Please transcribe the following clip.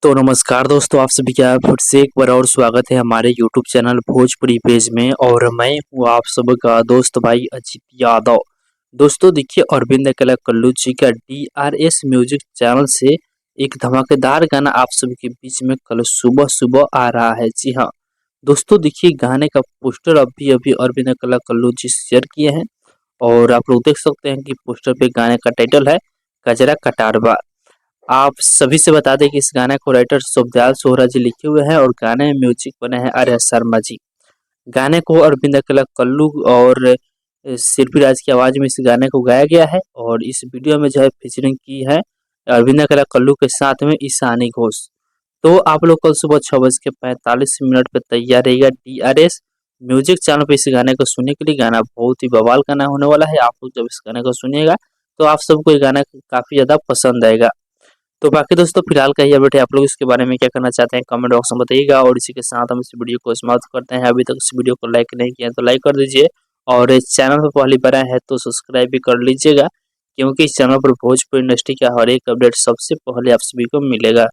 तो नमस्कार दोस्तों, आप सभी का फिर से एक बार और स्वागत है हमारे यूट्यूब चैनल भोजपुरी पेज में। और मैं हूँ आप सबका दोस्त भाई अजीत यादव। दोस्तों देखिए, अरविंद कला कल्लू जी का DRS म्यूजिक चैनल से एक धमाकेदार गाना आप सभी के बीच में कल सुबह सुबह आ रहा है। जी हाँ दोस्तों, देखिए गाने का पोस्टर अभी अभी अरविंद कला कल्लू जी शेयर किए हैं और आप लोग देख सकते हैं कि पोस्टर पे गाने का टाइटल है कजरा कटारवा। आप सभी से बता दें कि इस गाने को राइटर शुभदयाल सोहरा जी लिखे हुए हैं और गाने में म्यूजिक बने हैं आर्या शर्मा जी। गाने को अरविंद अकेला कल्लू और शिल्पी राज की आवाज में इस गाने को गाया गया है और इस वीडियो में जो है फीचरिंग की है अरविंद अकेला कल्लू के साथ में ईशानी घोष। तो आप लोग कल सुबह 6:45 पे तैयार रहिएगा DRS म्यूजिक चैनल पे इस गाने को सुनने के लिए। गाना बहुत ही बवाल गाना होने वाला है। आप लोग जब इस गाने को सुनिएगा तो आप सबको ये गाना काफी ज्यादा पसंद आएगा। तो बाकी दोस्तों फिलहाल का ये अपडेट है। आप लोग इसके बारे में क्या करना चाहते हैं कमेंट बॉक्स में बताइएगा। और इसी के साथ हम इस वीडियो को समाप्त करते हैं। अभी तक इस वीडियो को लाइक नहीं किया तो लाइक कर दीजिए और इस चैनल पर पहली बार आए हैं तो सब्सक्राइब भी कर लीजिएगा, क्योंकि इस चैनल पर भोजपुरी इंडस्ट्री का हर एक अपडेट सबसे पहले आप सभी को मिलेगा।